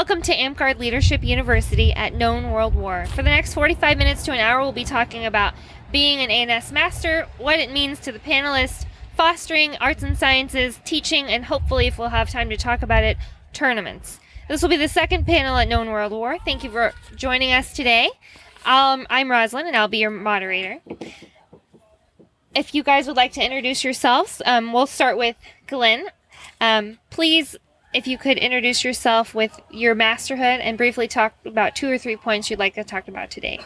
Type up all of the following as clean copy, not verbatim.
Welcome to Amtgard Leadership University at Known World War. For the next 45 minutes to an hour, we'll be talking about being an A&S Master, what it means to the panelists, fostering arts and sciences, teaching, and hopefully, if we'll have time to talk about it, tournaments. This will be the second panel at Known World War. Thank you for joining us today. I'm Roslyn, and I'll be your moderator. If you guys would like to introduce yourselves, we'll start with Glyn. Please, if you could introduce yourself with your masterhood and briefly talk about 2 or 3 points you'd like to talk about today.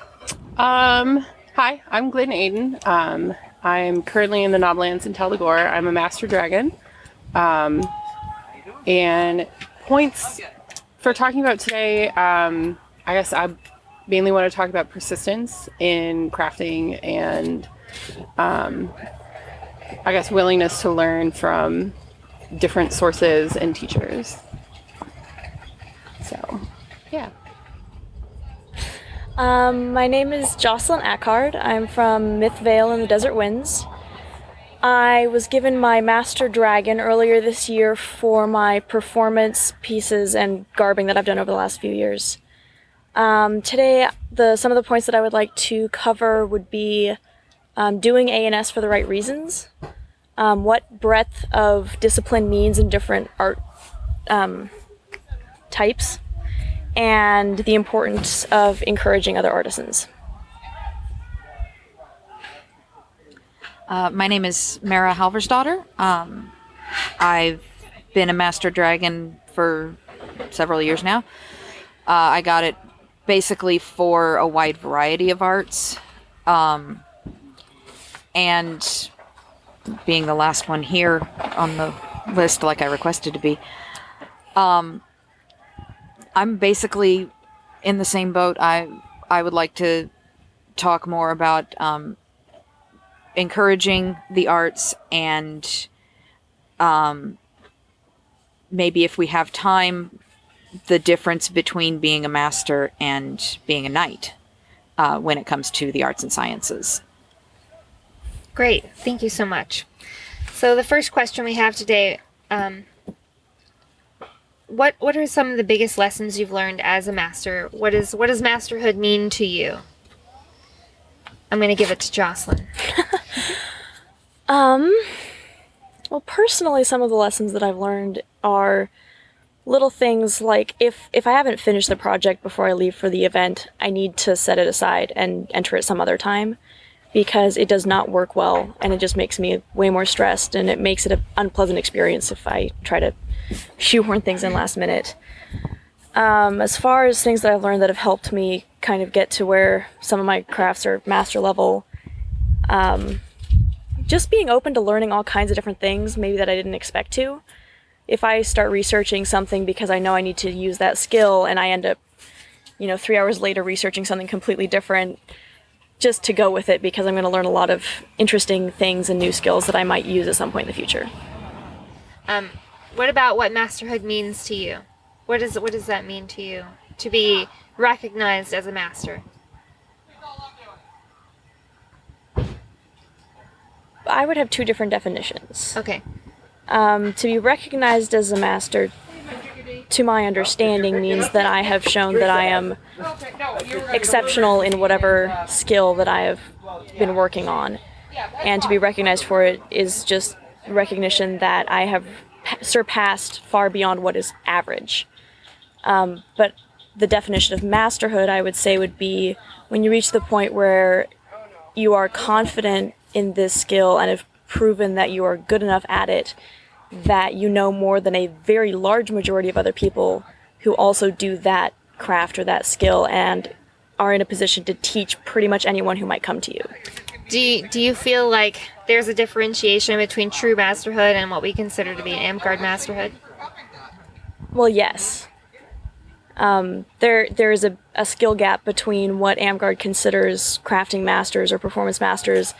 Hi, I'm Glyn-Aiden. I'm currently in the Knoblands in Telegore. I'm a Master Dragon. And points for talking about today, I guess I mainly want to talk about persistence in crafting and I guess willingness to learn from different sources and teachers. So, yeah. My name is Jocelyn. I'm from Myth Vale in the Desert Winds. I was given my Master Dragon earlier this year for my performance pieces and garbing that I've done over the last few years. Today, some of the points that I would like to cover would be doing A&S for the right reasons, what breadth of discipline means in different art types, and the importance of encouraging other artisans. My name is Maera Halversdottir. I've been a Master Dragon for several years now. I got it basically for a wide variety of arts. And being the last one here on the list like I requested to be, I'm basically in the same boat. I would like to talk more about encouraging the arts and maybe if we have time, the difference between being a master and being a knight when it comes to the arts and sciences. Great. Thank you so much. So the first question we have today, what are some of the biggest lessons you've learned as a master? What does masterhood mean to you? I'm going to give it to Jocelyn. Well, personally, some of the lessons that I've learned are little things like if I haven't finished the project before I leave for the event, I need to set it aside and enter it some other time because it does not work well and it just makes me way more stressed and it makes it an unpleasant experience if I try to shoehorn things in last minute. As far as things that I've learned that have helped me kind of get to where some of my crafts are master level, just being open to learning all kinds of different things, maybe that I didn't expect to. If I start researching something because I know I need to use that skill and I end up, 3 hours later researching something completely different, just to go with it because I'm going to learn a lot of interesting things and new skills that I might use at some point in the future. What about what masterhood means to you? What does that mean to you to be recognized as a master? I would have 2 different definitions. Okay. To be recognized as a master, to my understanding, means that I have shown that I am exceptional in whatever skill that I have been working on. And to be recognized for it is just recognition that I have surpassed far beyond what is average. But the definition of masterhood, I would say, would be when you reach the point where you are confident in this skill and have proven that you are good enough at it that you know more than a very large majority of other people who also do that craft or that skill and are in a position to teach pretty much anyone who might come to you. Do you feel like there's a differentiation between true masterhood and what we consider to be an Amtgard masterhood? Well, yes. There is a skill gap between what Amtgard considers crafting masters or performance masters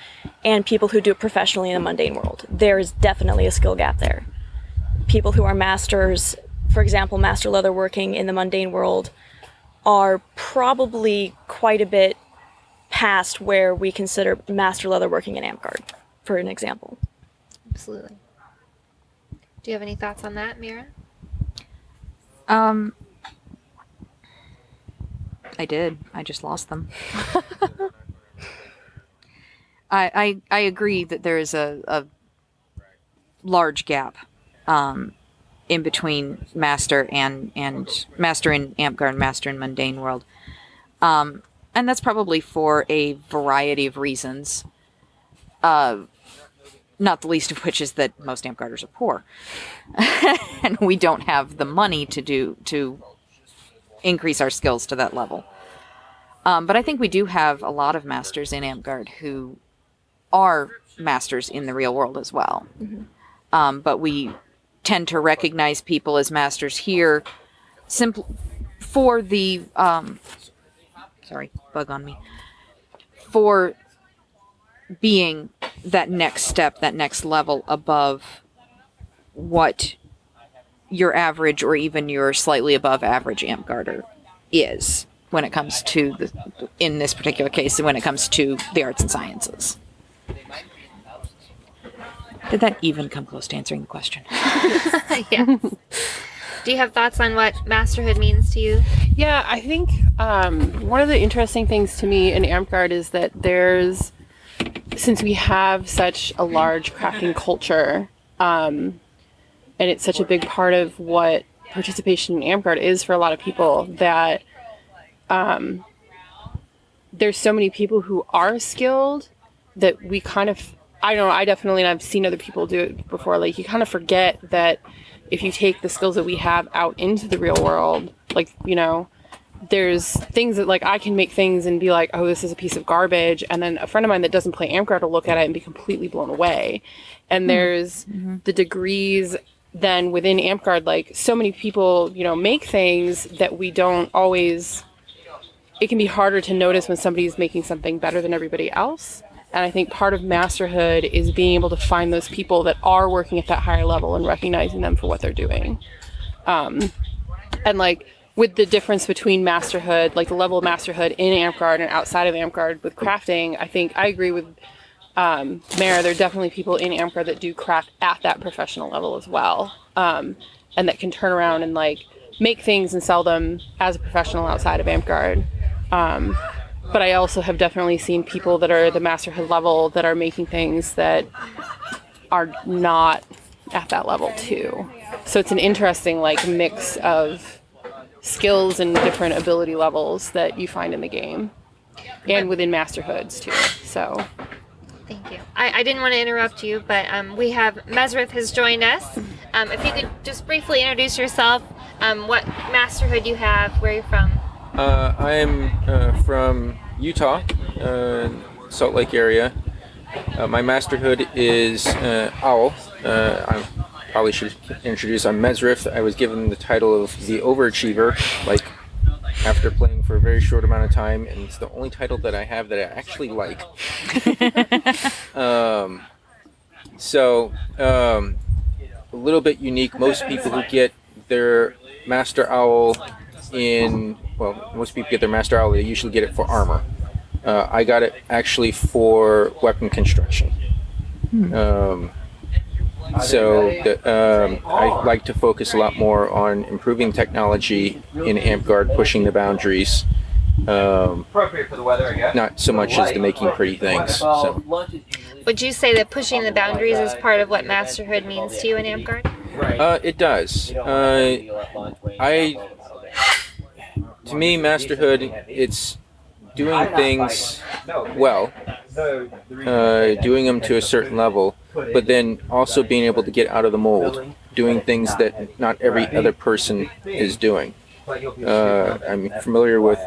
and people who do it professionally in the mundane world. There is definitely a skill gap there. People who are masters, for example, master leatherworking in the mundane world, are probably quite a bit past where we consider master leatherworking in Amtgard, for an example. Absolutely. Do you have any thoughts on that, Maera? I did. I just lost them. I agree that there is a large gap in between Master and Master in Amtgard and Master in Mundane World. And that's probably for a variety of reasons. Not the least of which is that most Amtgarders are poor. And we don't have the money to increase our skills to that level. But I think we do have a lot of masters in Amtgard who are masters in the real world as well. Mm-hmm. But we tend to recognize people as masters here simply for the sorry, bug on me, for being that next step, that next level above what your average or even your slightly above average Amtgarder is when it comes to in this particular case, when it comes to the arts and sciences. Did that even come close to answering the question? Yes. Do you have thoughts on what masterhood means to you? Yeah, I think one of the interesting things to me in Amtgard is that since we have such a large crafting culture, and it's such a big part of what participation in Amtgard is for a lot of people, that there's so many people who are skilled that we kind of, I don't know, I definitely, and I've seen other people do it before, like you kind of forget that if you take the skills that we have out into the real world, like, you know, there's things that, like, I can make things and be like, oh, this is a piece of garbage. And then a friend of mine that doesn't play Amtgard will look at it and be completely blown away. And there's the degrees then within Amtgard, like, so many people, you know, make things that we don't always, it can be harder to notice when somebody's making something better than everybody else. And I think part of masterhood is being able to find those people that are working at that higher level and recognizing them for what they're doing. And like with the difference between masterhood, like the level of masterhood in Amtgard and outside of Amtgard with crafting, I think I agree with Maera. There are definitely people in Amtgard that do craft at that professional level as well. And that can turn around and like make things and sell them as a professional outside of Amtgard. But I also have definitely seen people that are the masterhood level that are making things that are not at that level too. So it's an interesting like mix of skills and different ability levels that you find in the game and within masterhoods too. So thank you. I didn't want to interrupt you, but we have Mesreth has joined us. If you could just briefly introduce yourself, what masterhood you have, where you're from. I'm from Utah, Salt Lake area. My masterhood is Owl. I probably should introduce. I'm Mesreth. I was given the title of the Overachiever, like after playing for a very short amount of time, and it's the only title that I have that I actually like. A little bit unique. Most people who get their Master Owl most people get their Master Owl, they usually get it for armor. I got it actually for weapon construction. I like to focus a lot more on improving technology in Amtgard, pushing the boundaries. Not so much as the making pretty things. So. Would you say that pushing the boundaries is part of what masterhood means to you in Amtgard? It does. To me, masterhood, it's doing things well, doing them to a certain level, but then also being able to get out of the mold, doing things that not every other person is doing. I'm familiar with,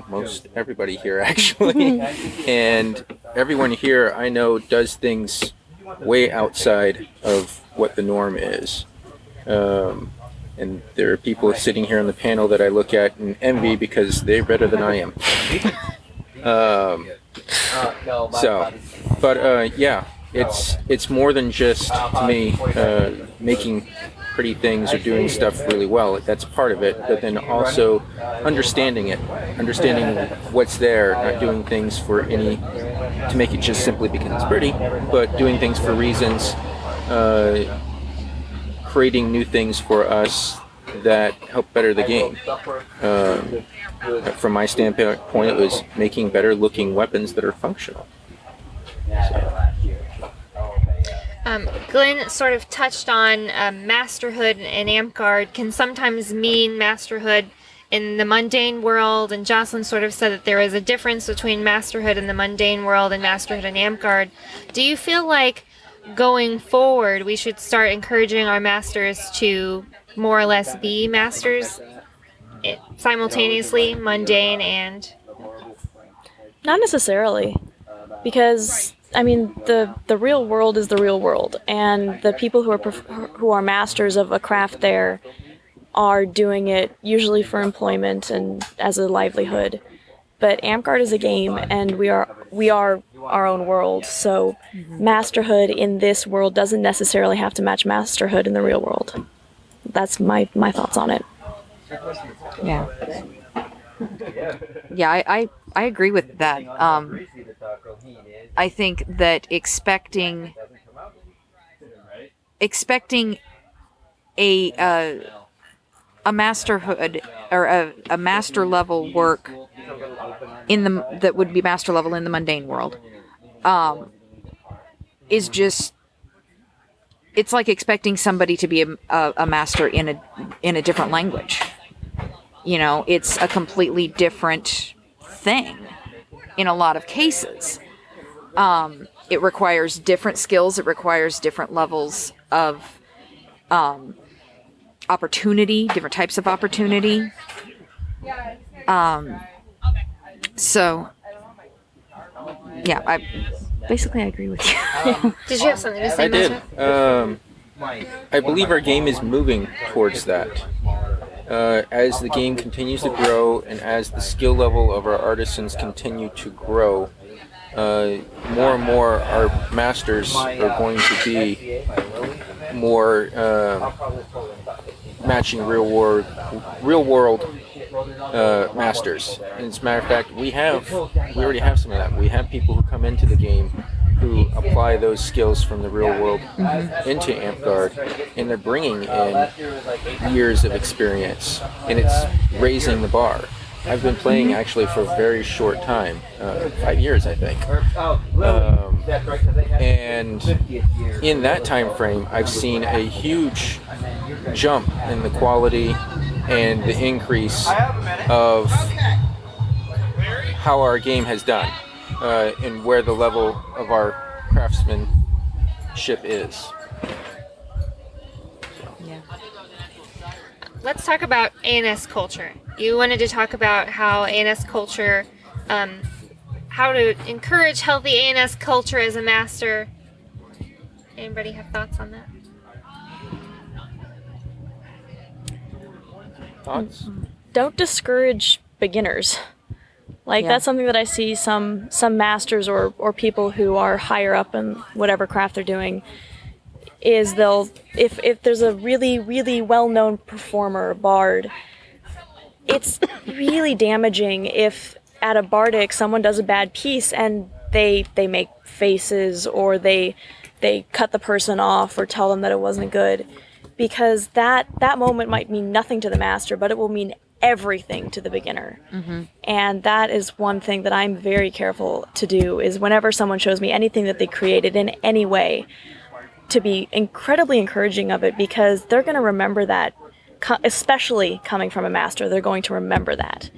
most everybody here actually, and everyone here I know does things way outside of what the norm is. And there are people sitting here on the panel that I look at and envy because they're better than I am. It's more than just, to me, making pretty things or doing stuff really well. That's part of it, but then also understanding what's there, not doing things to make it just simply because it's pretty, but doing things for reasons, creating new things for us that help better the game. From my standpoint, it was making better looking weapons that are functional. Glyn sort of touched on masterhood and Amtgard can sometimes mean masterhood in the mundane world, and Jocelyn sort of said that there is a difference between masterhood in the mundane world and masterhood in Amtgard. Do you feel like going forward we should start encouraging our masters to more or less be masters simultaneously, mundane and... Not necessarily, because I mean the real world is the real world, and the people who are masters of a craft there are doing it usually for employment and as a livelihood. But Amtgard is a game, and we are our own world. So masterhood in this world doesn't necessarily have to match masterhood in the real world. That's my thoughts on it. Yeah. Yeah, I agree with that. I think that expecting a masterhood or a master level work that would be master level in the mundane world is just, it's like expecting somebody to be a master in a different language. You know, it's a completely different thing in a lot of cases. It requires different skills. It requires different levels of opportunity, different types of opportunity. So, yeah, I agree with you. Did you have something to say, I did. Mesreth? I believe our game is moving towards that. As the game continues to grow and as the skill level of our artisans continue to grow, more and more our masters are going to be more matching real world masters. And as a matter of fact, we already have some of that. We have people who come into the game who apply those skills from the real world into Amtgard, and they're bringing in years of experience, and it's raising the bar. I've been playing actually for a very short time, 5 years I think, and in that time frame I've seen a huge jump in the quality and the increase of how our game has done. And where the level of our craftsmanship is. Yeah. Let's talk about A&S culture. You wanted to talk about how A&S culture, how to encourage healthy A&S culture as a master. Anybody have thoughts on that? Thoughts? Don't discourage beginners. Like, Yeah. that's something that I see some masters or people who are higher up in whatever craft they're doing, is if there's a really, really well-known performer, bard, it's really damaging if at a bardic someone does a bad piece and they make faces or they cut the person off or tell them that it wasn't good, because that moment might mean nothing to the master, but it will mean everything to the beginner. And that is one thing that I'm very careful to do, is whenever someone shows me anything that they created in any way, to be incredibly encouraging of it, because they're going to remember that, especially coming from a master, they're going to remember that.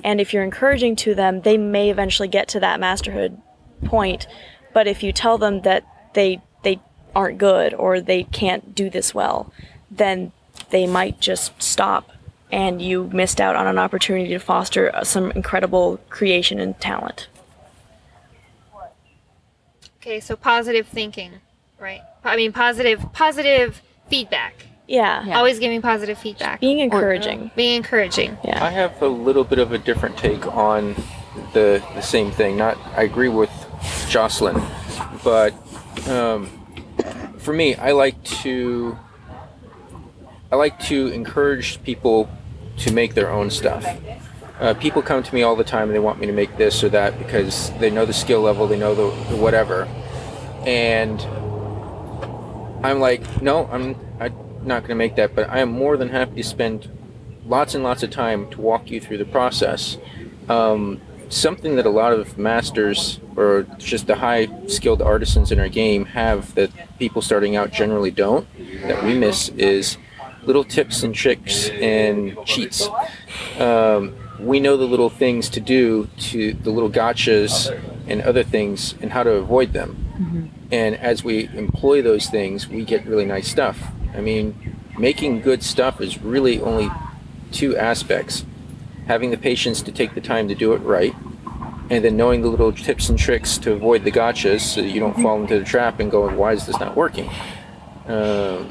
And if you're encouraging to them, they may eventually get to that masterhood point, but if you tell them that they aren't good or they can't do this well, then they might just stop, and you missed out on an opportunity to foster some incredible creation and talent. Okay, so positive thinking, right? I mean, positive feedback. Yeah. Always giving positive feedback. Being encouraging. Being encouraging. Yeah. I have a little bit of a different take on the same thing. I agree with Jocelyn, but for me, I like to encourage people to make their own stuff. People come to me all the time and they want me to make this or that because they know the skill level, they know the whatever, and I'm like, no, not going to make that, but I am more than happy to spend lots and lots of time to walk you through the process. Something that a lot of masters or just the high-skilled artisans in our game have that people starting out generally don't, that we miss, is little tips and tricks and cheats. We know the little things to do, to the little gotchas and other things, and how to avoid them. Mm-hmm. And as we employ those things, we get really nice stuff. I mean, making good stuff is really only two aspects. Having the patience to take the time to do it right, and then knowing the little tips and tricks to avoid the gotchas so that you don't fall into the trap and go, why is this not working? As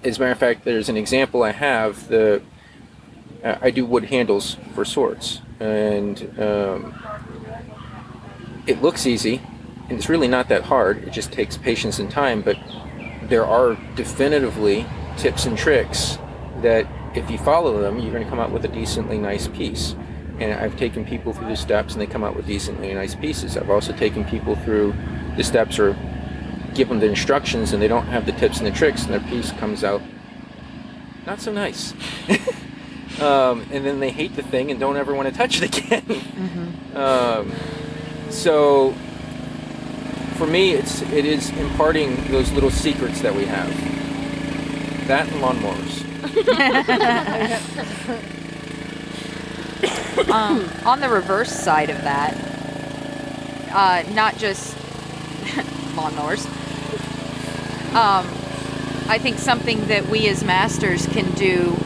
a matter of fact, there's an example I have. I do wood handles for swords, and it looks easy, and it's really not that hard. It just takes patience and time, but there are definitively tips and tricks that if you follow them, you're going to come out with a decently nice piece. And I've taken people through the steps and they come out with decently nice pieces. I've also taken people through the steps or give them the instructions and they don't have the tips and the tricks and their piece comes out not so nice. And then they hate the thing and don't ever want to touch it again. Mm-hmm. So for me, it is imparting those little secrets that we have. That and lawnmowers. On the reverse side of that, not just lawnmowers, I think something that we as masters can do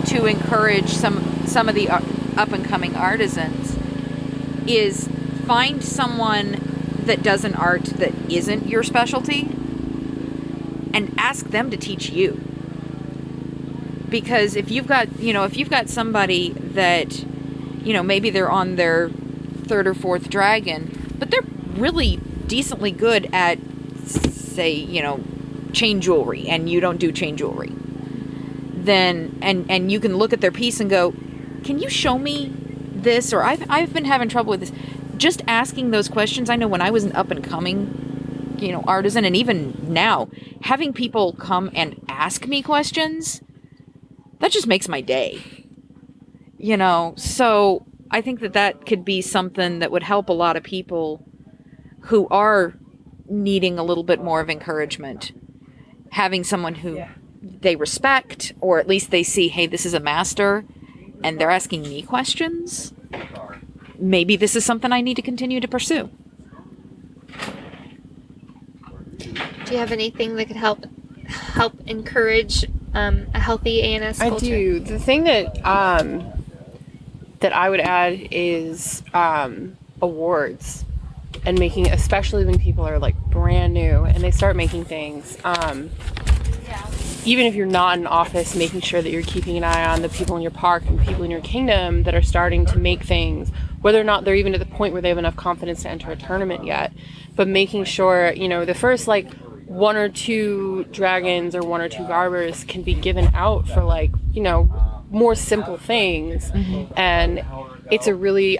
to encourage some of the up-and-coming artisans is find someone that does an art that isn't your specialty and ask them to teach you. Because if you've got somebody that, maybe they're on their third or fourth dragon, but they're really decently good at, say, chain jewelry, and you don't do chain jewelry, then, and you can look at their piece and go, can you show me this? Or I've been having trouble with this. Just asking those questions. I know when I was an up and coming, artisan, and even now, having people come and ask me questions, that just makes my day. So I think that could be something that would help a lot of people who are needing a little bit more of encouragement. Having someone who they respect, or at least they see, hey, this is a master, and they're asking me questions. Maybe this is something I need to continue to pursue. Do you have anything that could help encourage a healthy A&S culture? I do. The thing that that I would add is awards, and making, especially when people are like brand new and they start making things. Even if you're not in office, making sure that you're keeping an eye on the people in your park and people in your kingdom that are starting to make things, whether or not they're even at the point where they have enough confidence to enter a tournament yet, but making sure, the first like 1 or 2 dragons or 1 or 2 garbers can be given out for more simple things. Mm-hmm. And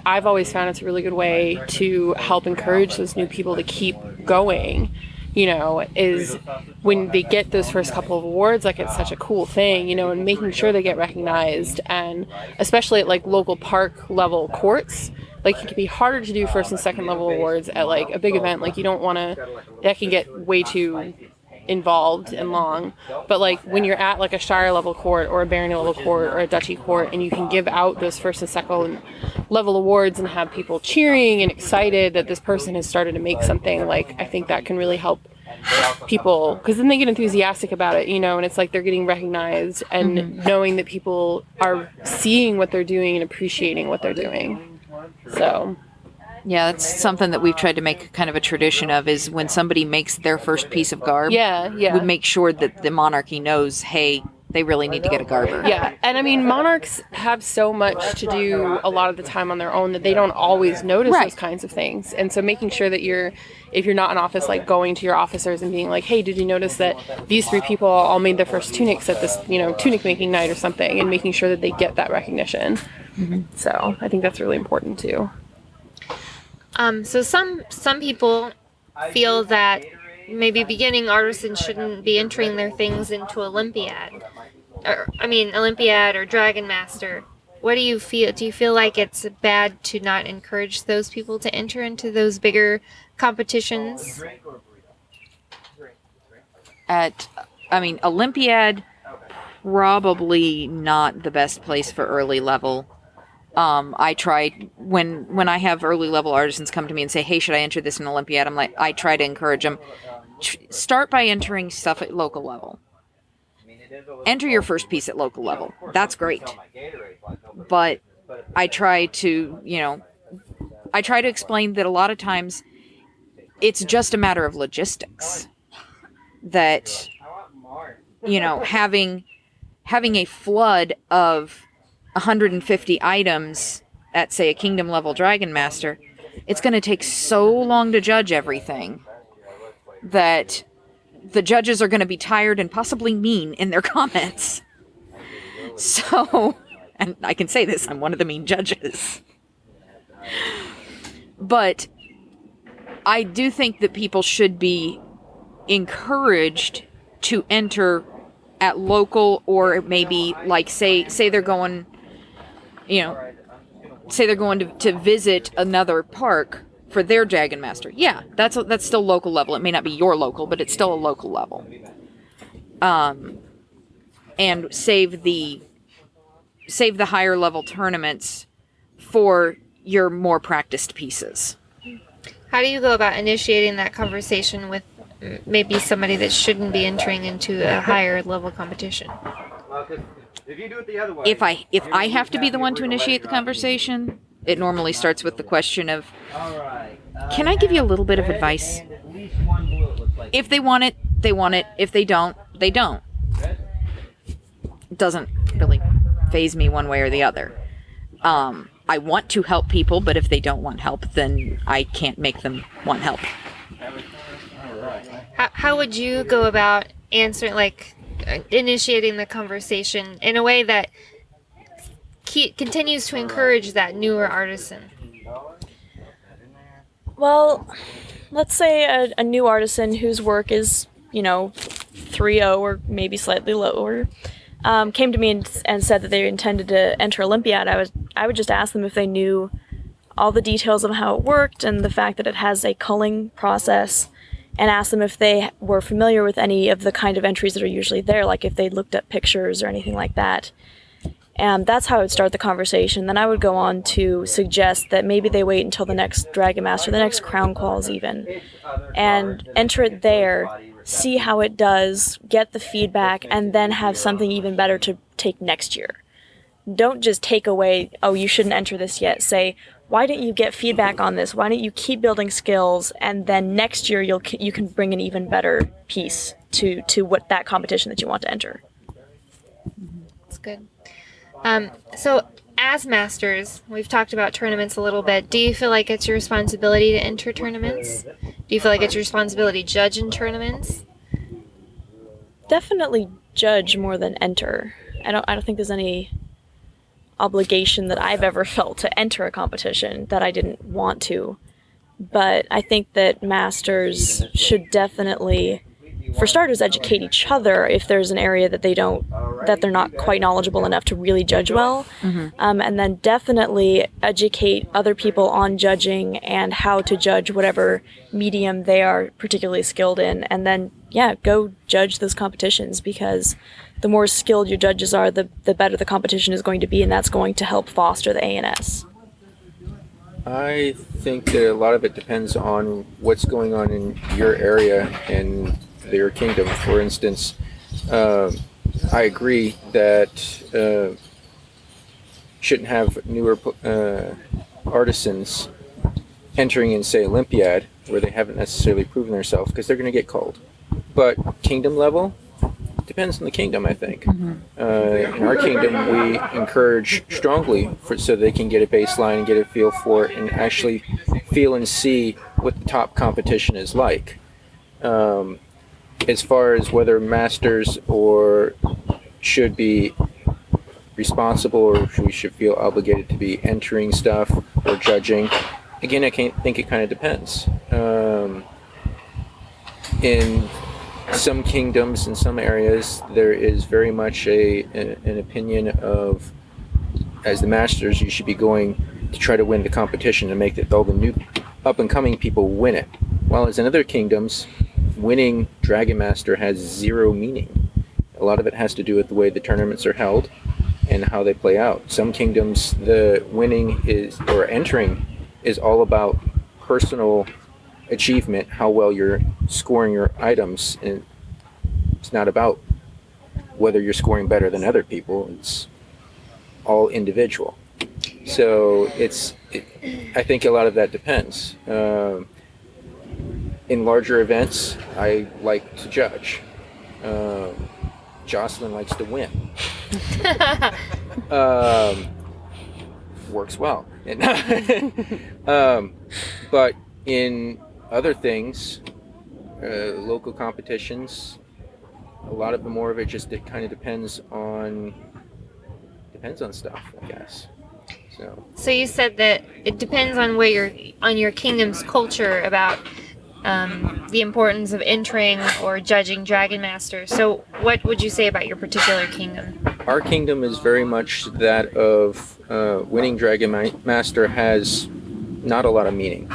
I've always found it's a really good way to help encourage those new people to keep going, is when they get those first couple of awards, like it's such a cool thing, and making sure they get recognized. And especially at like local park level courts, like it can be harder to do first and second level awards at like a big event. Like you don't want to, that can get way too involved and long. But like when you're at like a Shire level court or a Barony level court or a Duchy court, and you can give out those first and second level awards and have people cheering and excited that this person has started to make something, like I think that can really help people, because then they get enthusiastic about it, and it's like they're getting recognized and knowing that people are seeing what they're doing and appreciating what they're doing. So yeah, that's something that we've tried to make kind of a tradition of, is when somebody makes their first piece of garb, we make sure that the monarchy knows, hey, they really need to get a garber. Yeah, and I mean, monarchs have so much to do a lot of the time on their own that they don't always notice those kinds of things. And so making sure that if you're not in office, like going to your officers and being like, hey, did you notice that these 3 people all made their first tunics at this, tunic making night or something, and making sure that they get that recognition. Mm-hmm. So I think that's really important too. So some people feel that maybe beginning artisans shouldn't be entering their things into Olympiad, Olympiad or Dragon Master. What do you feel? Do you feel like it's bad to not encourage those people to enter into those bigger competitions? Olympiad, probably not the best place for early level. I try when I have early level artisans come to me and say, "Hey, should I enter this in Olympiad?" I try to encourage them. Start by entering stuff at local level. Enter your first piece at local level. That's great. But I try to explain that a lot of times it's just a matter of logistics. That, having a flood of 150 items at, say, a kingdom level Dragon Master, it's going to take so long to judge everything that the judges are going to be tired and possibly mean in their comments. So, and I can say this, I'm one of the mean judges. But I do think that people should be encouraged to enter at local, or maybe like say they're going, say they're going to visit another park for their Dragon Master. Yeah, that's still local level. It may not be your local, but it's still a local level. And save the higher level tournaments for your more practiced pieces. How do you go about initiating that conversation with maybe somebody that shouldn't be entering into a higher level competition? If I have to be the one to initiate the conversation, it normally starts with the question of, can I give you a little bit of advice? If they want it, they want it. If they don't, they don't. It doesn't really faze me one way or the other. I want to help people, but if they don't want help, then I can't make them want help. How would you go about initiating the conversation in a way that continues to encourage that newer artisan? Well, let's say a new artisan whose work is, 3.0 or maybe slightly lower, came to me and said that they intended to enter Olympiad. I would just ask them if they knew all the details of how it worked and the fact that it has a culling process, and ask them if they were familiar with any of the kind of entries that are usually there, like if they looked at pictures or anything like that. And that's how I would start the conversation. Then I would go on to suggest that maybe they wait until the next Dragon Master, the next Crown Quals even, and enter it there, see how it does, get the feedback, and then have something even better to take next year. Don't just take away, oh, you shouldn't enter this yet. Say, why didn't you get feedback on this? Why don't you keep building skills, and then next year you can bring an even better piece to what that competition that you want to enter. That's good. So as masters, we've talked about tournaments a little bit. Do you feel like it's your responsibility to enter tournaments? Do you feel like it's your responsibility to judge in tournaments? Definitely judge more than enter. I don't think there's any obligation that I've ever felt to enter a competition that I didn't want to. But I think that masters should definitely, for starters, educate each other if there's an area that they're not quite knowledgeable enough to really judge well. Mm-hmm. And then definitely educate other people on judging and how to judge whatever medium they are particularly skilled in. And then, go judge those competitions, because the more skilled your judges are, the better the competition is going to be, and that's going to help foster the A&S. I think that a lot of it depends on what's going on in your area and your kingdom. For instance, I agree that shouldn't have newer artisans entering in, say, Olympiad, where they haven't necessarily proven themselves, because they're going to get called. But kingdom level, depends on the kingdom, I think. Mm-hmm. In our kingdom, we encourage strongly so they can get a baseline and get a feel for it and actually feel and see what the top competition is like. As far as whether masters should be responsible or we should feel obligated to be entering stuff or judging, again, I think it kind of depends. in some kingdoms, in some areas, there is very much an opinion of, as the masters, you should be going to try to win the competition and make all the new up-and-coming people win it. While as in other kingdoms, winning Dragon Master has zero meaning. A lot of it has to do with the way the tournaments are held and how they play out. Some kingdoms, the winning or entering is all about personal achievement, how well you're scoring your items, and it's not about whether you're scoring better than other people. It's all individual. So I think a lot of that depends. In larger events, I like to judge. Jocelyn likes to win. Works well. But in other things, local competitions, a lot of the more of it just kind of depends on stuff, I guess. So you said that it depends on your kingdom's culture about the importance of entering or judging Dragon Master. So what would you say about your particular kingdom? Our kingdom is very much that of winning Dragon Master has not a lot of meaning.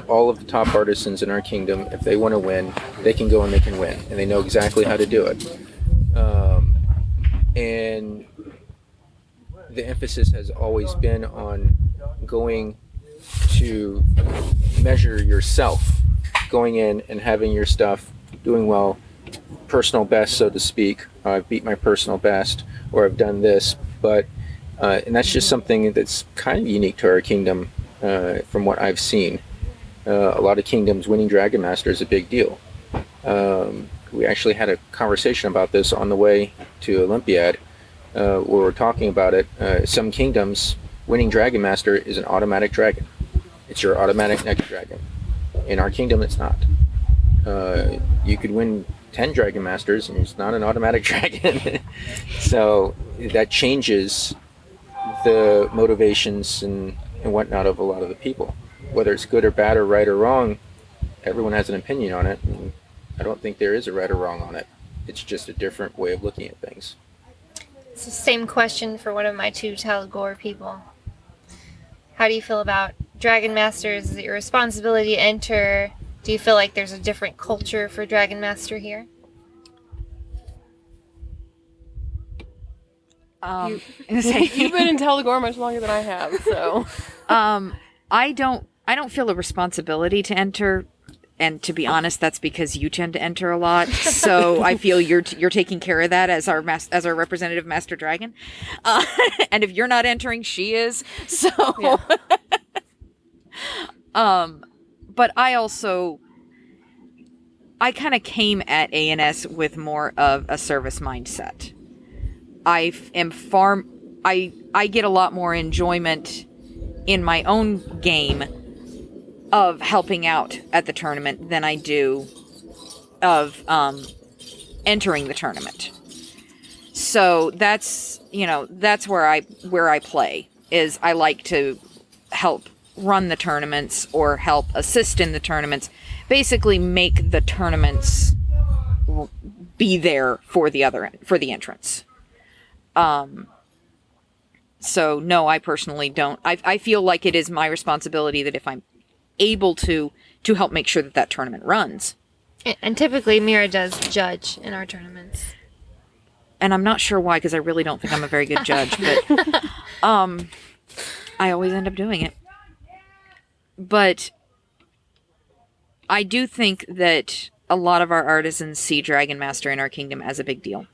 All of the top artisans in our kingdom, if they want to win, they can go and they can win, and they know exactly how to do it. And the emphasis has always been on going to measure yourself, going in and having your stuff doing well, personal best, so to speak. I've beat my personal best, or I've done this, but and that's just something that's kind of unique to our kingdom. From what I've seen, a lot of kingdoms winning Dragon Master is a big deal. We actually had a conversation about this on the way to Olympiad, where we're talking about it. Some kingdoms winning Dragon Master is an automatic dragon. It's your automatic next dragon. In our kingdom, it's not. You could win 10 Dragon Masters and it's not an automatic dragon. So that changes the motivations and whatnot of a lot of the people. Whether it's good or bad or right or wrong, everyone has an opinion on it, and I don't think there is a right or wrong on it. It's just a different way of looking at things. It's the same question for one of my two Talgor people. How do you feel about Dragon Masters? Is it your responsibility to enter? Do you feel like there's a different culture for Dragon Master here? You've been in Talgor much longer than I have, so I don't feel a responsibility to enter, and to be honest, that's because you tend to enter a lot. So I feel you're taking care of that as our representative Master Dragon, and if you're not entering, she is. So, yeah. But I kind of came at A&S with more of a service mindset. I get a lot more enjoyment in my own game of helping out at the tournament than I do of entering the tournament. So that's where I play, is I like to help run the tournaments or help assist in the tournaments, basically make the tournaments be there for the entrants. So no, I personally don't. I feel like it is my responsibility that if I'm able to help make sure that tournament runs. And typically Maera does judge in our tournaments. And I'm not sure why, because I really don't think I'm a very good judge, but I always end up doing it. But I do think that a lot of our artisans see Dragon Master in our kingdom as a big deal.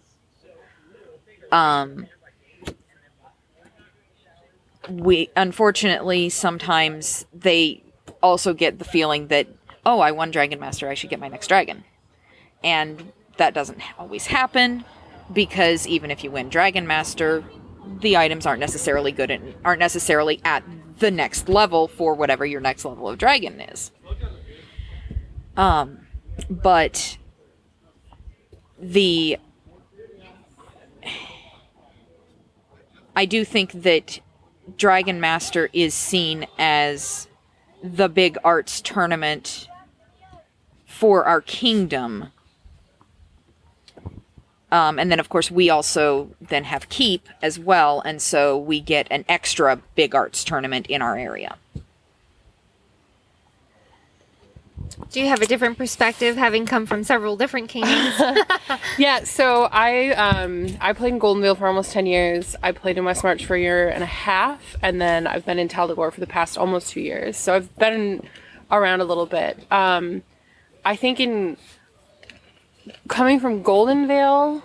We unfortunately sometimes they also get the feeling that, oh, I won Dragon Master, I should get my next dragon. And that doesn't always happen, because even if you win Dragon Master, the items aren't necessarily good and aren't necessarily at the next level for whatever your next level of dragon is. But I do think that Dragon Master is seen as the big arts tournament for our kingdom. And then, of course, we also then have keep as well, and so we get an extra big arts tournament in our area. Do you have a different perspective, having come from several different kingdoms? Yeah, so I played in Golden Vale for almost 10 years. I played in West March for a year and a half, and then I've been in Tal'Degor for the past almost 2 years. So I've been around a little bit. I think in coming from Golden Vale,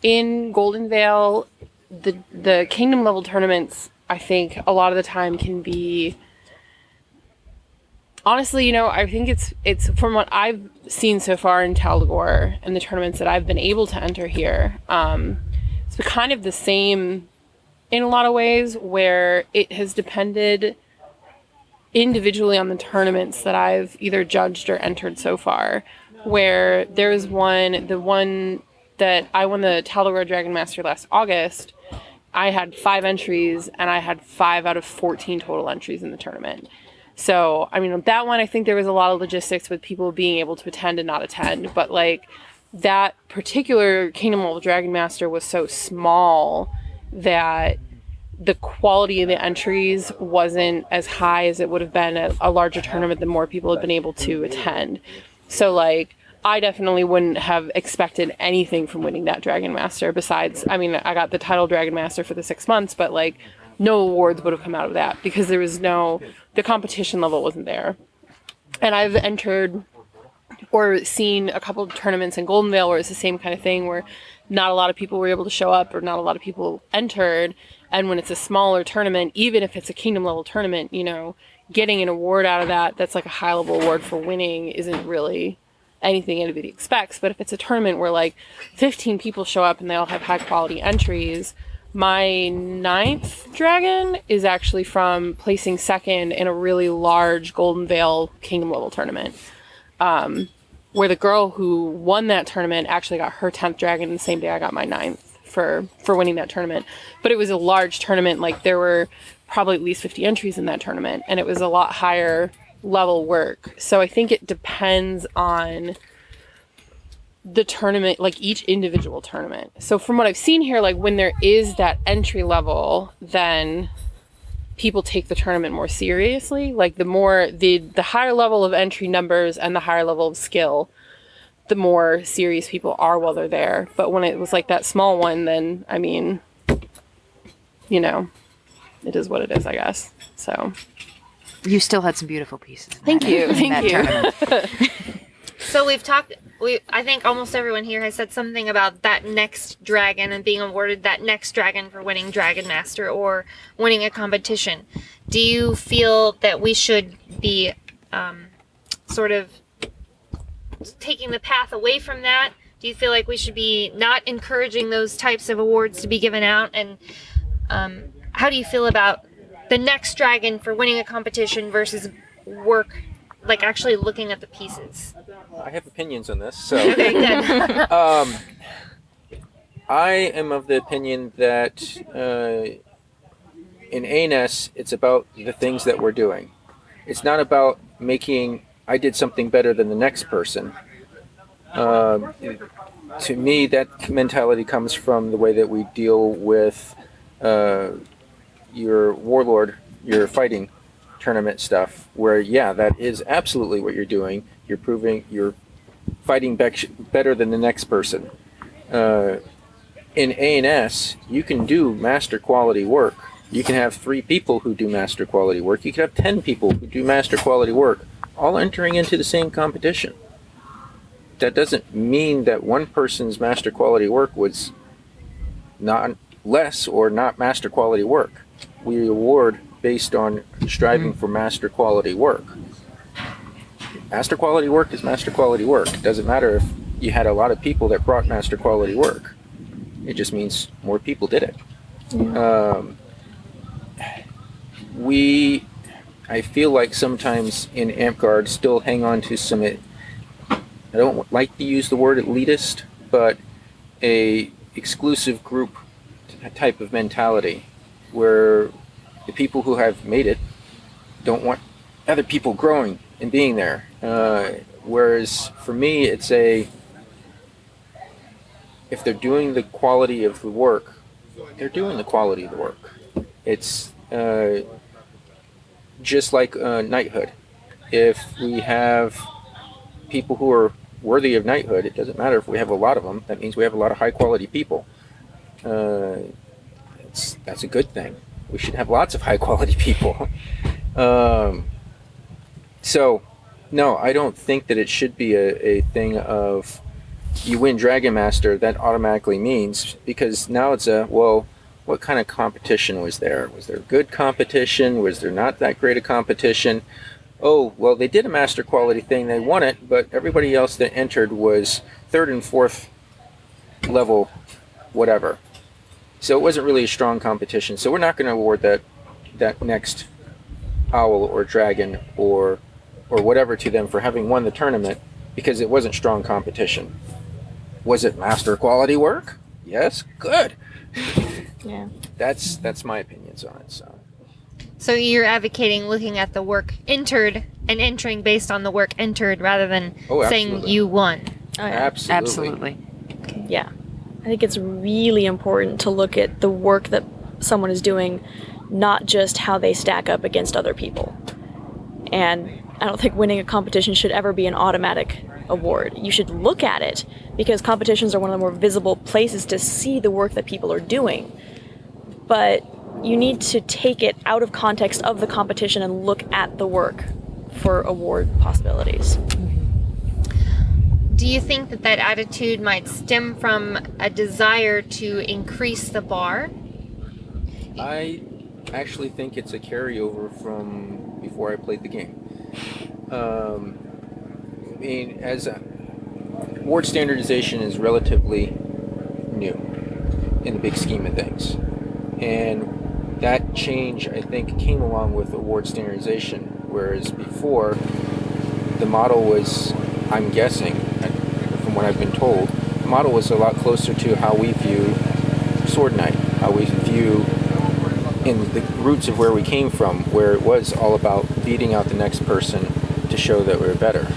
in Golden Vale, the kingdom level tournaments, I think a lot of the time can be, honestly, I think it's from what I've seen so far in Tal'Degor and the tournaments that I've been able to enter here, it's been kind of the same in a lot of ways, where it has depended individually on the tournaments that I've either judged or entered so far. Where there was the one that I won the Tal'Degor Dragon Master last August, I had 5 entries, and I had 5 out of 14 total entries in the tournament. So, I mean, that one, I think there was a lot of logistics with people being able to attend and not attend, but like that particular Kingdom Level Dragon Master was so small that the quality of the entries wasn't as high as it would have been at a larger tournament that more people had been able to attend. So, like, I definitely wouldn't have expected anything from winning that Dragon Master besides, I mean, I got the title Dragon Master for the 6 months, but, like, no awards would have come out of that because there was the competition level wasn't there. And I've entered or seen a couple of tournaments in Golden Vale where it's the same kind of thing, where not a lot of people were able to show up or not a lot of people entered. And when it's a smaller tournament, even if it's a kingdom level tournament, getting an award out of that's like a high level award for winning isn't really anything anybody expects. But if it's a tournament where like 15 people show up and they all have high quality entries, my 9th dragon is actually from placing 2nd in a really large Golden Vale kingdom level tournament, where the girl who won that tournament actually got her 10th dragon the same day I got my 9th for winning that tournament. But it was a large tournament, like there were probably at least 50 entries in that tournament, and it was a lot higher level work. So I think it depends on the tournament, like each individual tournament. So from what I've seen here, like when there is that entry level, then people take the tournament more seriously. Like the higher level of entry numbers and the higher level of skill, the more serious people are while they're there. But when it was like that small one, then I mean, it is what it is, I guess. So You still had some beautiful pieces. Thank you. So I think almost everyone here has said something about that next dragon and being awarded that next dragon for winning Dragon Master or winning a competition. Do you feel that we should be sort of taking the path away from that? Do you feel like we should be not encouraging those types of awards to be given out? And how do you feel about the next dragon for winning a competition versus work, like actually looking at the pieces? I have opinions on this. So Okay, good. I am of the opinion that in A&S, it's about the things that we're doing. It's not about making, I did something better than the next person. To me, that mentality comes from the way that we deal with your warlord, your fighting tournament stuff, where, yeah, that is absolutely what you're doing. You're proving you're fighting better than the next person. In A&S, you can do master quality work. You can have 3 people who do master quality work. You can have 10 people who do master quality work, all entering into the same competition. That doesn't mean that one person's master quality work was not less or not master quality work. We award based on striving for master quality work. Master quality work is master quality work. It doesn't matter if you had a lot of people that brought master quality work. It just means more people did it. I feel like sometimes in Amtgard still hang on to some, I don't like to use the word elitist, but a exclusive group type of mentality where the people who have made it don't want other people growing and being there. Whereas for me, it's if they're doing the quality of the work, they're doing the quality of the work. It's just like knighthood. If we have people who are worthy of knighthood, it doesn't matter if we have a lot of them. That means we have a lot of high quality people. That's a good thing. We should have lots of high quality people. So, no, I don't think that it should be a thing of you win Dragon Master, that automatically means, because now it's what kind of competition was there? Was there good competition? Was there not that great a competition? Oh, well, they did a master quality thing, they won it, but everybody else that entered was 3rd and 4th level whatever. So it wasn't really a strong competition. So we're not going to award that next owl or dragon or whatever to them for having won the tournament, because it wasn't strong competition. Was it master quality work? Yes, good. Yeah. That's my opinions on it. So you're advocating looking at the work entered and entering based on the work entered rather than saying you won. Oh, yeah. Absolutely. Yeah. I think it's really important to look at the work that someone is doing, not just how they stack up against other people. And I don't think winning a competition should ever be an automatic award. You should look at it, because competitions are one of the more visible places to see the work that people are doing. But you need to take it out of context of the competition and look at the work for award possibilities. Do you think that attitude might stem from a desire to increase the bar? I actually think it's a carryover from before I played the game. I mean, award standardization is relatively new in the big scheme of things. And that change, I think, came along with award standardization, whereas before, the model was, I'm guessing, from what I've been told, the model was a lot closer to how we view Sword Knight, how we view in the roots of where we came from, where it was all about beating out the next person to show that we're better.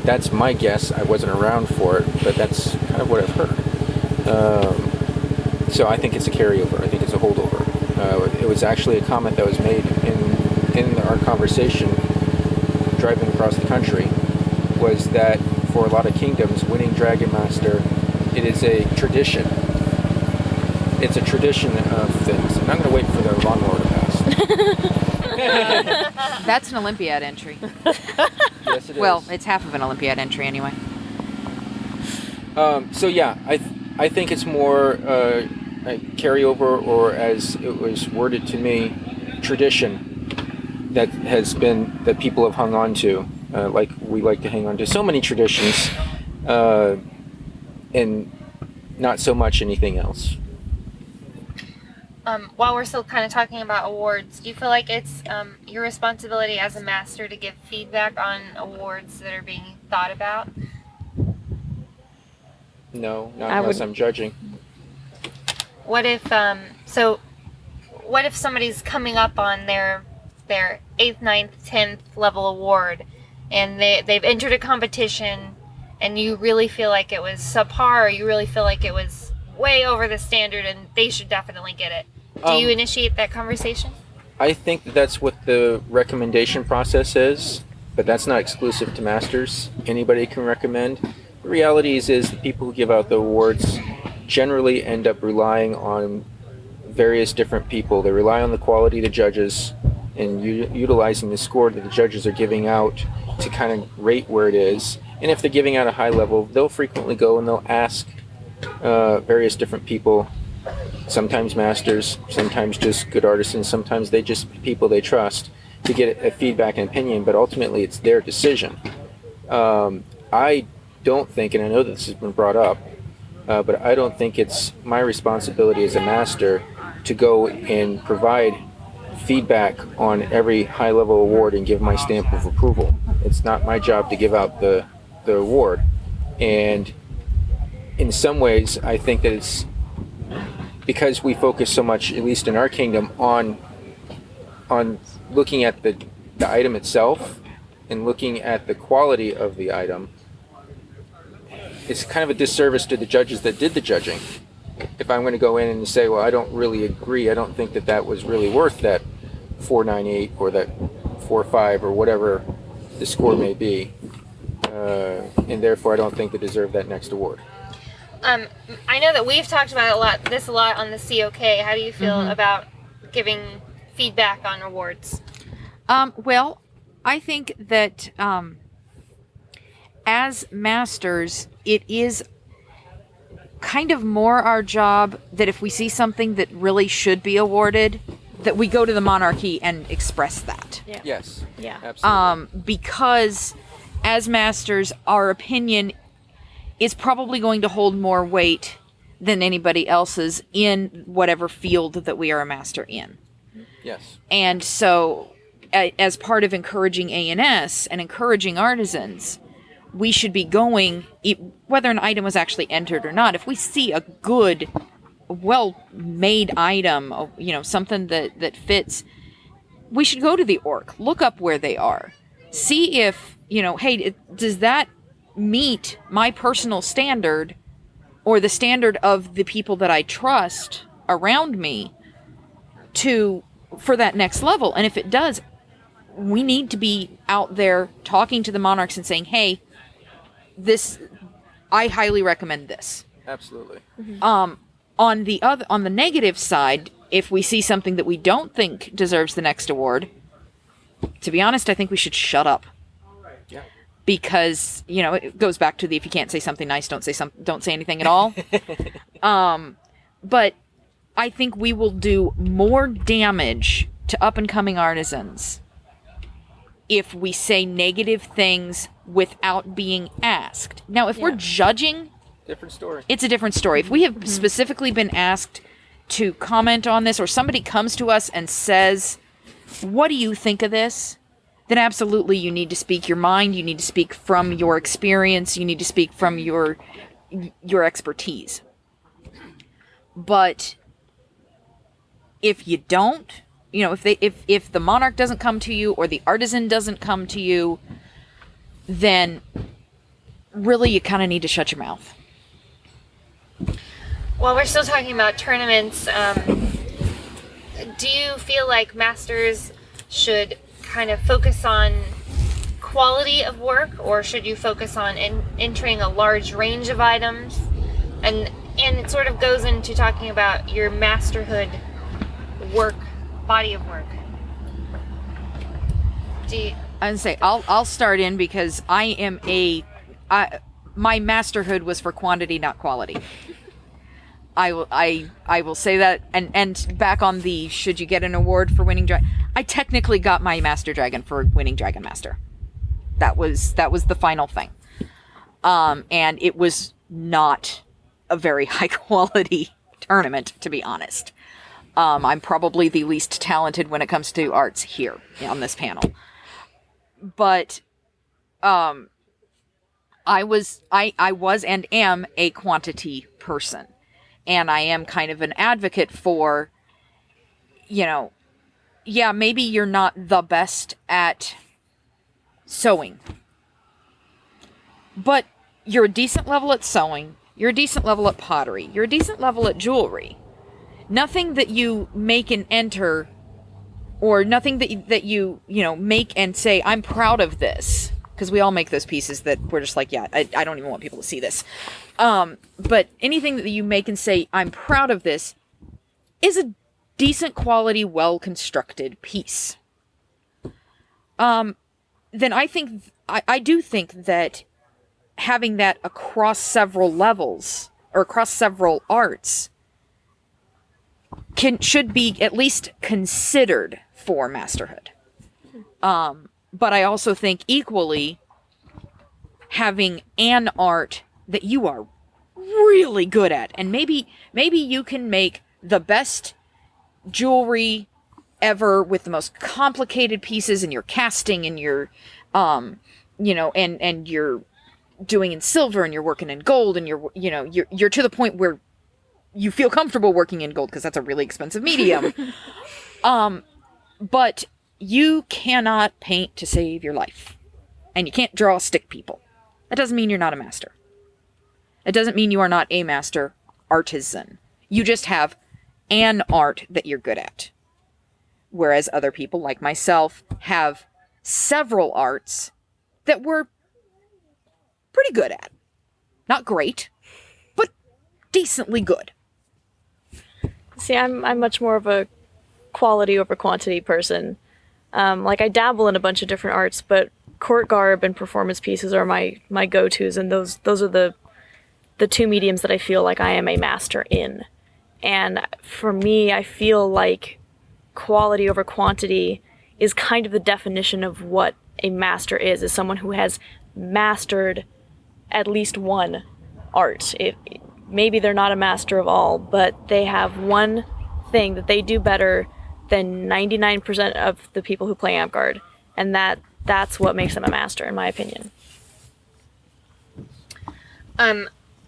That's my guess. I wasn't around for it, but that's kind of what I've heard. So I think it's a carryover. I think it's a holdover. It was actually a comment that was made in our conversation driving across the country, was that for a lot of kingdoms, winning Dragon Master, it is a tradition. It's a tradition of things. And I'm going to wait for the lawnmower to pass. That's an Olympiad entry. Yes, it is. Well, it's half of an Olympiad entry anyway. So yeah, I think it's more a carryover, or as it was worded to me, tradition that people have hung on to, like we like to hang on to so many traditions, and not so much anything else. While we're still kind of talking about awards, do you feel like it's your responsibility as a master to give feedback on awards that are being thought about? No, not unless I'm judging. What if what if somebody's coming up on their 8th, 9th, 10th level award, and they've entered a competition, and you really feel like it was subpar, or you really feel like it was way over the standard and they should definitely get it? Do you initiate that conversation? I think that's what the recommendation process is, but that's not exclusive to masters. Anybody can recommend. The reality is the people who give out the awards generally end up relying on various different people. They rely on the quality of the judges and utilizing the score that the judges are giving out to kind of rate where it is. And if they're giving out a high level, they'll frequently go and they'll ask various different people, sometimes masters, sometimes just good artisans, sometimes they just people they trust, to get a feedback and opinion, but ultimately it's their decision. I don't think, and I know that this has been brought up, but I don't think it's my responsibility as a master to go and provide feedback on every high-level award and give my stamp of approval. It's not my job to give out the award. And in some ways, I think that it's because we focus so much, at least in our kingdom, on looking at the item itself, and looking at the quality of the item, it's kind of a disservice to the judges that did the judging. If I'm going to go in and say, well, I don't really agree, I don't think that that was really worth that 498 or that 45 or whatever the score may be, and therefore I don't think they deserve that next award. I know that we've talked about a lot on the COK. How do you feel about giving feedback on awards? Well, I think that as masters, it is kind of more our job that if we see something that really should be awarded, that we go to the monarchy and express that. Yeah. Yes. Yeah. Absolutely. Because as masters, our opinion is probably going to hold more weight than anybody else's in whatever field that we are a master in. Yes. And so, as part of encouraging A&S and encouraging artisans, we should be going, whether an item was actually entered or not, if we see a good, well-made item, something that fits, we should go to the org, look up where they are, see if, hey, does that meet my personal standard or the standard of the people that I trust around me for that next level. And if it does, we need to be out there talking to the monarchs and saying, hey, I highly recommend this. Absolutely. On the negative side, if we see something that we don't think deserves the next award, to be honest, I think we should shut up. Yeah. Because, it goes back to the if you can't say something nice, don't say anything at all. But I think we will do more damage to up-and-coming artisans if we say negative things without being asked. Now, if we're judging, different story. It's a different story. If we have specifically been asked to comment on this, or somebody comes to us and says, what do you think of this? Then absolutely you need to speak your mind, you need to speak from your experience, you need to speak from your expertise. But if you don't, if the monarch doesn't come to you or the artisan doesn't come to you, then really you kind of need to shut your mouth. Well, we're still talking about tournaments. Do you feel like masters should kind of focus on quality of work, or should you focus on entering a large range of items? And it sort of goes into talking about your masterhood work, body of work. I'd say I'll start in because my masterhood was for quantity, not quality. I will say that, and back on the should you get an award for winning dragon, I technically got my Master Dragon for winning Dragon Master. That was the final thing. And it was not a very high quality tournament, to be honest. I'm probably the least talented when it comes to arts here on this panel. But I was and am a quantity person. And I am kind of an advocate for, maybe you're not the best at sewing. But you're a decent level at sewing. You're a decent level at pottery. You're a decent level at jewelry. Nothing that you make and enter, or nothing that you make and say, I'm proud of this. Because we all make those pieces that we're just like, I don't even want people to see this. But anything that you make and say, I'm proud of this, is a decent quality, well-constructed piece. Then I do think that having that across several levels, or across several arts, should be at least considered for masterhood. But I also think equally having an art that you are really good at, and maybe you can make the best jewelry ever with the most complicated pieces, and you're casting, and you're and you're doing in silver, and you're working in gold, and you're to the point where you feel comfortable working in gold because that's a really expensive medium. But you cannot paint to save your life. and you can't draw stick people. That doesn't mean you're not a master. It doesn't mean you are not a master artisan. You just have an art that you're good at. Whereas other people, like myself, have several arts that we're pretty good at. Not great, but decently good. See, I'm much more of a quality over quantity person. Like, I dabble in a bunch of different arts, but court garb and performance pieces are my go-tos, and those are the two mediums that I feel like I am a master in. And for me, I feel like quality over quantity is kind of the definition of what a master is someone who has mastered at least one art. Maybe they're not a master of all, but they have one thing that they do better than 99% of the people who play Amtgard, and that's what makes them a master, in my opinion.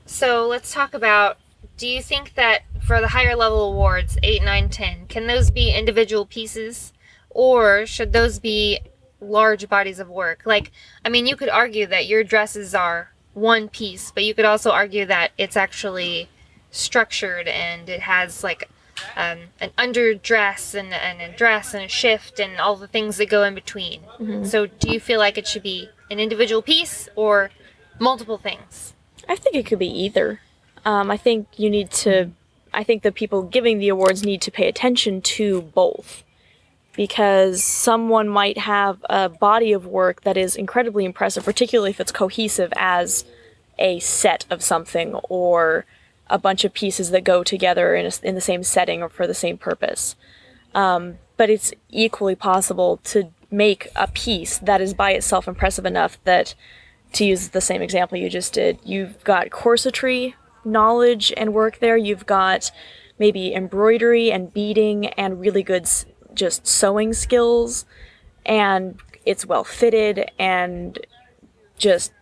So let's talk about, do you think that for the higher level awards, 8, 9, 10, can those be individual pieces, or should those be large bodies of work? Like, I mean, you could argue that your dresses are one piece, but you could also argue that it's actually structured and it has like an underdress and a dress and a shift and all the things that go in between. Mm-hmm. So do you feel like it should be an individual piece or multiple things? I think it could be either. I think the people giving the awards need to pay attention to both, because someone might have a body of work that is incredibly impressive, particularly if it's cohesive as a set of something or a bunch of pieces that go together in the same setting or for the same purpose. But it's equally possible to make a piece that is by itself impressive enough that, to use the same example you just did, you've got corsetry knowledge and work there, you've got maybe embroidery and beading and really good just sewing skills, and it's well fitted, and just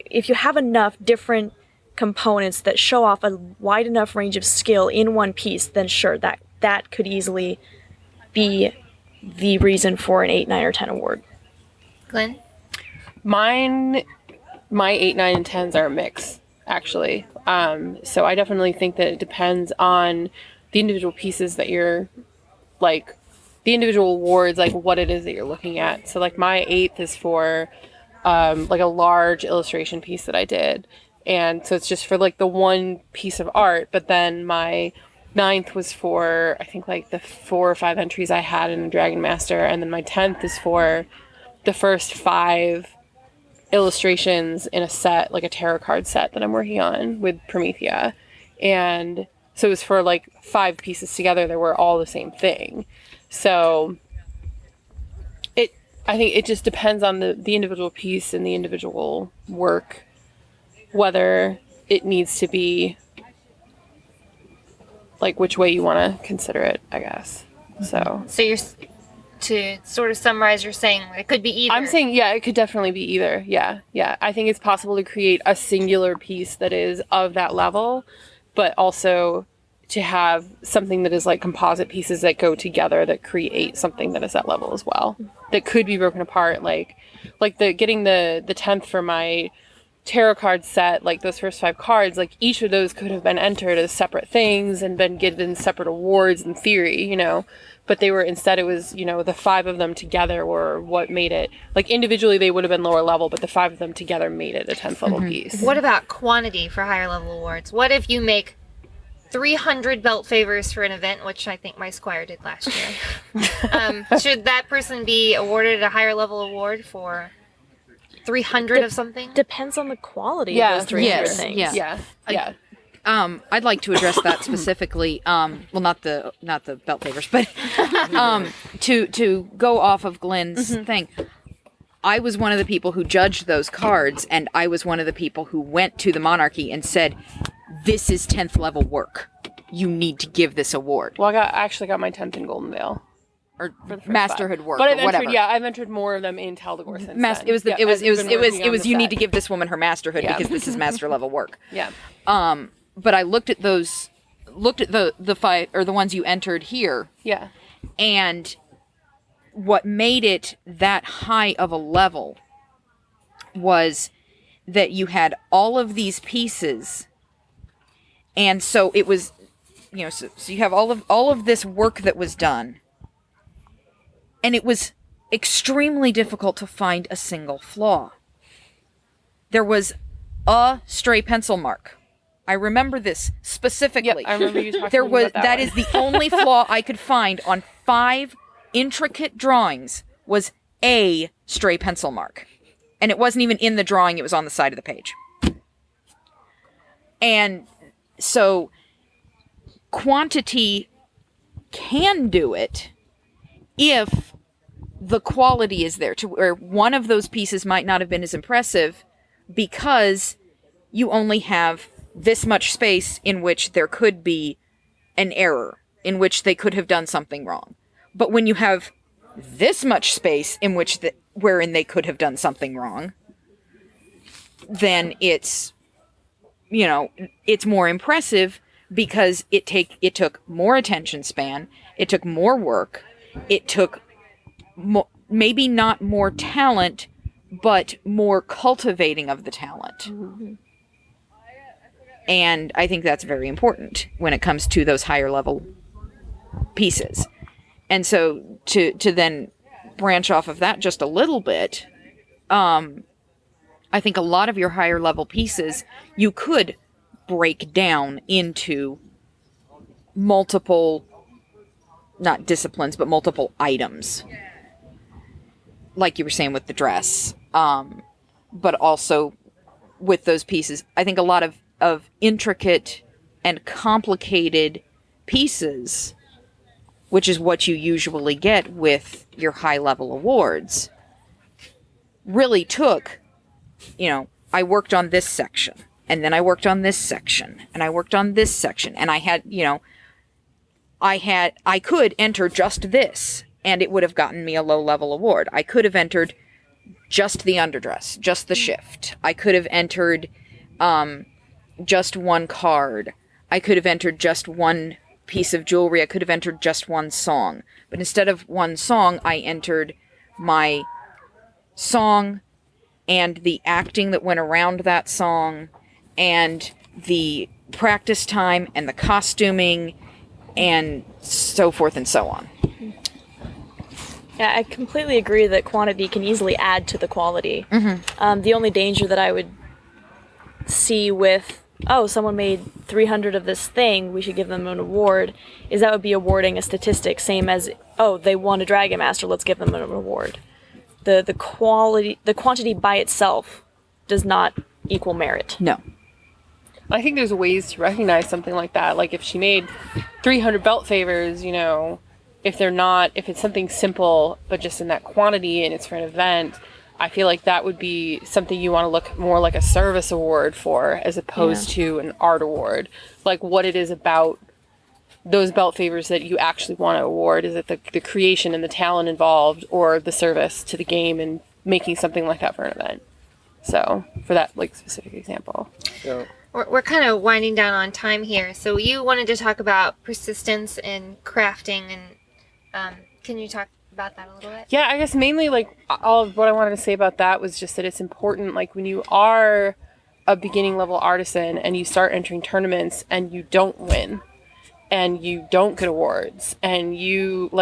if you have enough different components that show off a wide enough range of skill in one piece, then sure, that could easily be the reason for an 8, 9, or 10 award. Glyn? My 8, 9, and 10s are a mix, actually. So I definitely think that it depends on the individual pieces that you're, like, the individual awards, like what it is that you're looking at. So like my 8th is for like a large illustration piece that I did. And so it's just for like the one piece of art. But then my 9th was for, I think, like the 4 or 5 entries I had in Dragon Master. And then my 10th is for the first 5 illustrations in a set, like a tarot card set that I'm working on with Promethea. And so it was for like 5 pieces together that were all the same thing. So I think it just depends on the individual piece and the individual work, whether it needs to be, like, which way you want to consider it, I guess. So you're, to sort of summarize, you're saying it could be either. I'm saying, yeah, it could definitely be either. Yeah. I think it's possible to create a singular piece that is of that level, but also to have something that is like composite pieces that go together that create something that is that level as well, that could be broken apart, like getting the 10th for my tarot card set, like those first 5 cards, like each of those could have been entered as separate things and been given separate awards in theory, you know, but they were, instead it was, you know, the 5 of them together were what made it, like individually they would have been lower level, but the 5 of them together made it a 10th level piece. What about quantity for higher level awards? What if you make 300 belt favors for an event, which I think my squire did last year? Should that person be awarded a higher level award for 300 of something? Depends on the quality of those 300 things. Yeah. I'd like to address that specifically. Well, not the belt favors, but to go off of Glyn's thing. I was one of the people who judged those cards, and I was one of the people who went to the monarchy and said, "This is 10th level work. You need to give this award." Well, I actually got my 10th in Golden Vale. Or masterhood work, but or whatever. I've entered more of them in Taldegor since then. It was you need to give this woman her masterhood because this is master level work. Yeah. But I looked at the 5 or the ones you entered here. Yeah. And what made it that high of a level was that you had all of these pieces, and so it was, so you have all of this work that was done, and it was extremely difficult to find a single flaw. There was a stray pencil mark. I remember this specifically. Yep, I remember you talking about that. That is the only flaw I could find on 5 intricate drawings, was a stray pencil mark. And it wasn't even in the drawing, it was on the side of the page. And so quantity can do it if the quality is there, to where one of those pieces might not have been as impressive because you only have this much space in which there could be an error, in which they could have done something wrong. But when you have this much space in which wherein they could have done something wrong, then it's more impressive because it took more attention span, it took more work, it took maybe not more talent, but more cultivating of the talent. Mm-hmm. And I think that's very important when it comes to those higher level pieces. And so to then branch off of that just a little bit, I think a lot of your higher level pieces you could break down into multiple, not disciplines, but multiple items. Like you were saying with the dress. But also with those pieces, I think a lot of intricate and complicated pieces, which is what you usually get with your high-level awards, really took, I worked on this section, and then I worked on this section, and I worked on this section, and I had, I could enter just this, and it would have gotten me a low-level award. I could have entered just the underdress, just the shift. I could have entered just one card. I could have entered just one piece of jewelry. I could have entered just one song. But instead of one song, I entered my song and the acting that went around that song and the practice time and the costuming and so forth and so on. Yeah, I completely agree that quantity can easily add to the quality. Mm-hmm. The only danger that I would see with, someone made 300 of this thing, we should give them an award, is that would be awarding a statistic, same as, they won a Dragon Master, let's give them an award. The quantity by itself does not equal merit. No. I think there's ways to recognize something like that. Like if she made 300 belt favors, if it's something simple, but just in that quantity and it's for an event, I feel like that would be something you want to look more like a service award for, as opposed to an art award. Like what it is about those belt favors that you actually want to award. Is it the creation and the talent involved, or the service to the game and making something like that for an event? So for that specific example. So We're kind of winding down on time here. So you wanted to talk about persistence and crafting, and can you talk about that a little bit? Yeah, I guess mainly all of what I wanted to say about that was just that it's important, when you are a beginning level artisan and you start entering tournaments and you don't win and you don't get awards, and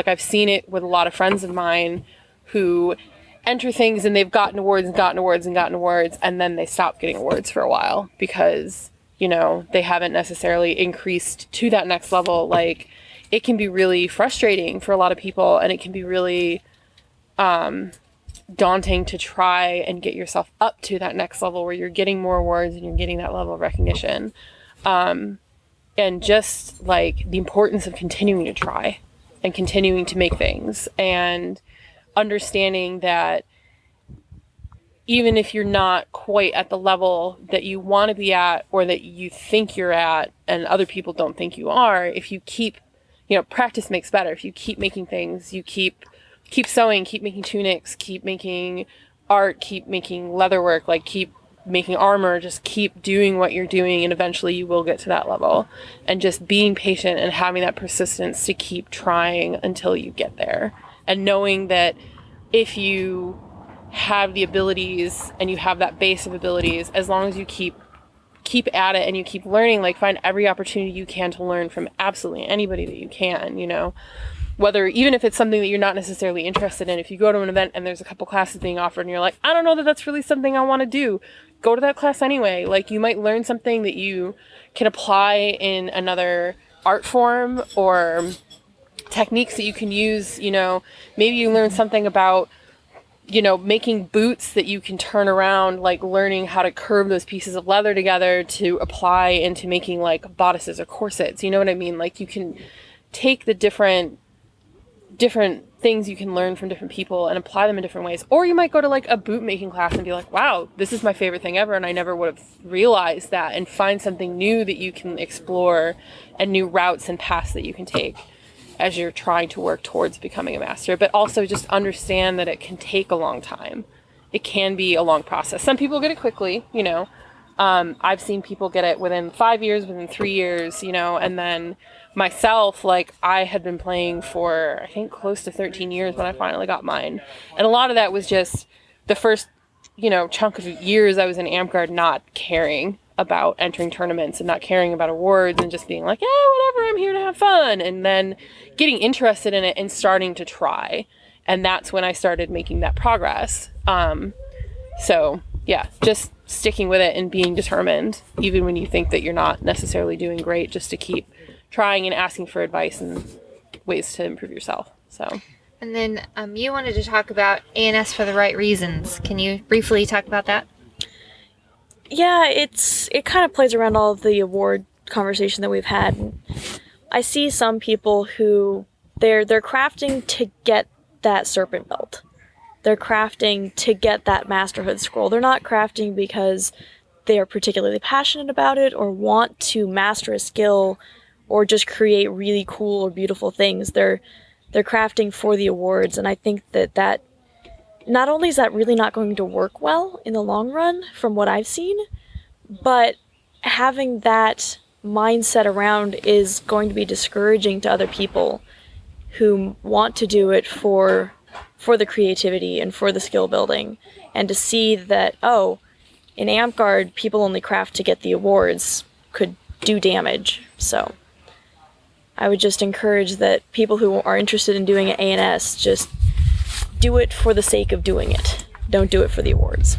I've seen it with a lot of friends of mine who enter things and they've gotten awards and gotten awards and gotten awards, and then they stop getting awards for a while because, they haven't necessarily increased to that next level. It can be really frustrating for a lot of people, and it can be really daunting to try and get yourself up to that next level where you're getting more awards and you're getting that level of recognition. And just the importance of continuing to try and continuing to make things, and understanding that even if you're not quite at the level that you want to be at, or that you think you're at and other people don't think you are, if you keep, practice makes better. If you keep making things, you keep sewing, keep making tunics, keep making art, keep making leatherwork, keep making armor, just keep doing what you're doing, and eventually you will get to that level. And just being patient and having that persistence to keep trying until you get there. And knowing that if you have the abilities and you have that base of abilities, as long as you keep at it and you keep learning, like find every opportunity you can to learn from absolutely anybody that you can, you know, whether, even if it's something that you're not necessarily interested in. If you go to an event and there's a couple classes being offered and you're like, I don't know that that's really something I want to do, go to that class anyway. Like, you might learn something that you can apply in another art form, or techniques that you can use, you know, maybe you learn something about, you know, making boots that you can turn around, like learning how to curve those pieces of leather together to apply into making like bodices or corsets, you know what I mean? Like, you can take the different things you can learn from different people and apply them in different ways. Or you might go to like a boot making class and be like, wow, this is my favorite thing ever, and I never would have realized that, and find something new that you can explore and new routes and paths that you can take as you're trying to work towards becoming a master. But also just understand that it can take a long time. It can be a long process. Some people get it quickly, you know. I've seen people get it within 5 years, within 3 years, you know, and then myself, like, I had been playing for, I think, close to 13 years when I finally got mine. And a lot of that was just the first, you know, chunk of years I was in Amtgard not caring about entering tournaments and not caring about awards and just being like, yeah, whatever, I'm here to have fun. And then getting interested in it and starting to try. And that's when I started making that progress. So yeah, just sticking with it and being determined, even when you think that you're not necessarily doing great, just to keep trying and asking for advice and ways to improve yourself. So. And then you wanted to talk about A&S for the right reasons. Can you briefly talk about that? Yeah, it kind of plays around all of the award conversation that we've had. I see some people who they're crafting to get that serpent belt. They're crafting to get that masterhood scroll. They're not crafting because they are particularly passionate about it or want to master a skill or just create really cool or beautiful things. They're crafting for the awards, and I think that not only is that really not going to work well in the long run from what I've seen, but having that mindset around is going to be discouraging to other people who want to do it for the creativity and for the skill building, and to see that, oh, in Amtgard, people only craft to get the awards could do damage. So I would just encourage that people who are interested in doing A&S just do it for the sake of doing it. Don't do it for the awards.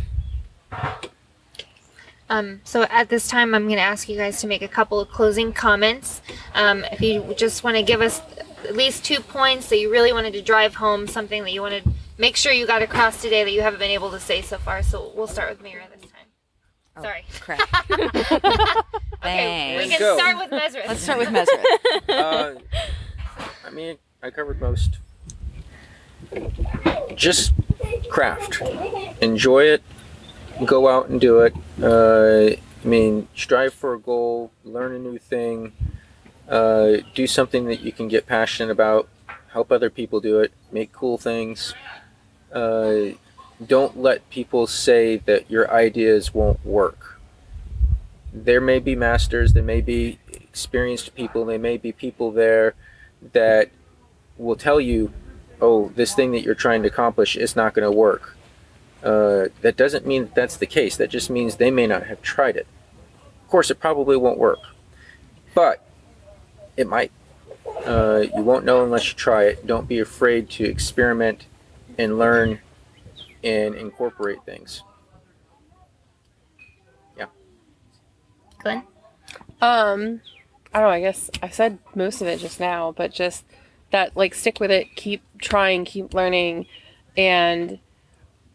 So at this time, I'm going to ask you guys to make a couple of closing comments. If you just want to give us at least 2 points that you really wanted to drive home, something that you want to make sure you got across today that you haven't been able to say so far. So we'll start with Maera this time. Oh, Sorry. Crap. Okay, we Thanks. can start with Mesreth. Let's start with Mesreth. I mean, I covered most. Just craft. Enjoy it. Go out and do it. I mean, strive for a goal. Learn a new thing. Do something that you can get passionate about. Help other people do it. Make cool things. Don't let people say that your ideas won't work. There may be masters, there may be experienced people, there may be people there that will tell you, oh, this thing that you're trying to accomplish is not going to work. That doesn't mean that that's the case. That just means they may not have tried it. Of course, it probably won't work, but it might. You won't know unless you try it. Don't be afraid to experiment and learn and incorporate things. Yeah. Glyn? I don't know, I guess I said most of it just now, but just that, like, stick with it, keep trying, keep learning. And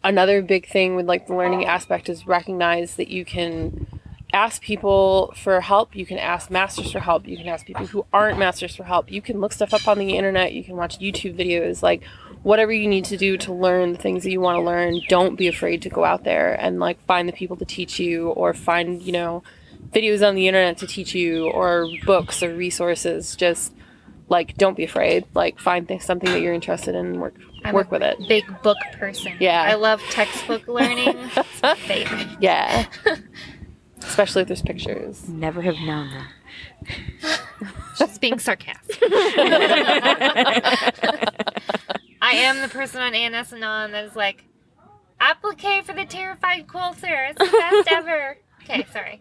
another big thing with, like, the learning aspect is recognize that you can ask people for help, you can ask masters for help, you can ask people who aren't masters for help, you can look stuff up on the internet, you can watch YouTube videos, like, whatever you need to do to learn the things that you want to learn. Don't be afraid to go out there and, like, find the people to teach you, or find, you know, videos on the internet to teach you, or books or resources. Just, like, don't be afraid. Like, find something that you're interested in and work with it. Big book person. Yeah. I love textbook learning. It's my favorite. Yeah. Especially if there's pictures. Never have known that. She's being sarcastic. I am the person on A&S and on that is like, Applique for the terrified quilter. It's the best ever. Okay, sorry.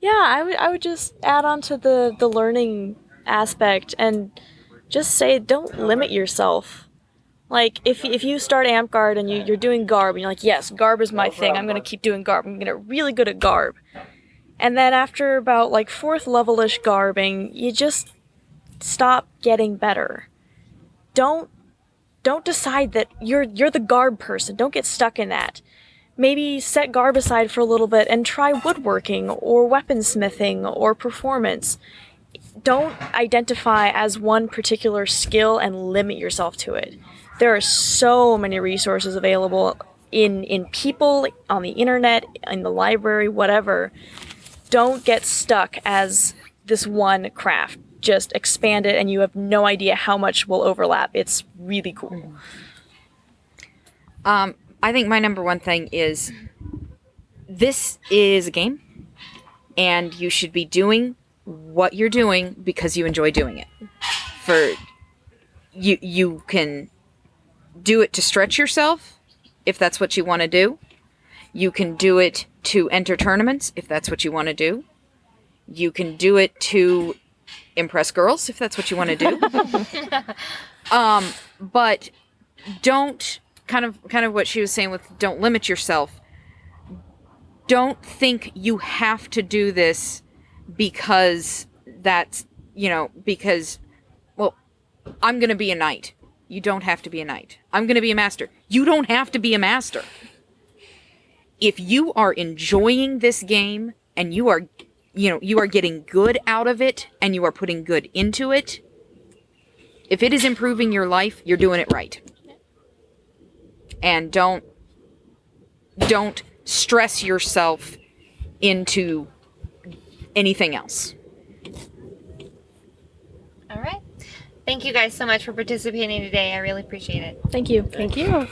Yeah, I would just add on to the learning aspect and just say don't limit yourself. Like, if you start Amtgard and you're doing Garb, and you're like, yes, Garb is my thing, I'm going to keep doing Garb, I'm going to get really good at Garb. And then after about, like, 4th level-ish Garbing, you just stop getting better. Don't decide that you're the Garb person. Don't get stuck in that. Maybe set Garb aside for a little bit and try woodworking, or weaponsmithing, or performance. Don't identify as one particular skill and limit yourself to it. There are so many resources available in people, on the internet, in the library, whatever. Don't get stuck as this one craft. Just expand it and you have no idea how much will overlap. It's really cool. I think my number one thing is this is a game and you should be doing what you're doing because you enjoy doing it. For you can do it to stretch yourself if that's what you want to do. You can do it to enter tournaments if that's what you want to do. You can do it to impress girls if that's what you want to do. But don't kind of what she was saying with don't limit yourself. Don't think you have to do this because that's, because, well, I'm going to be a knight. You don't have to be a knight. I'm going to be a master. You don't have to be a master. If you are enjoying this game and you are getting good out of it and you are putting good into it, if it is improving your life, you're doing it right. And don't stress yourself into anything else. All right. Thank you guys so much for participating today. I really appreciate it. Thank you. Thank you.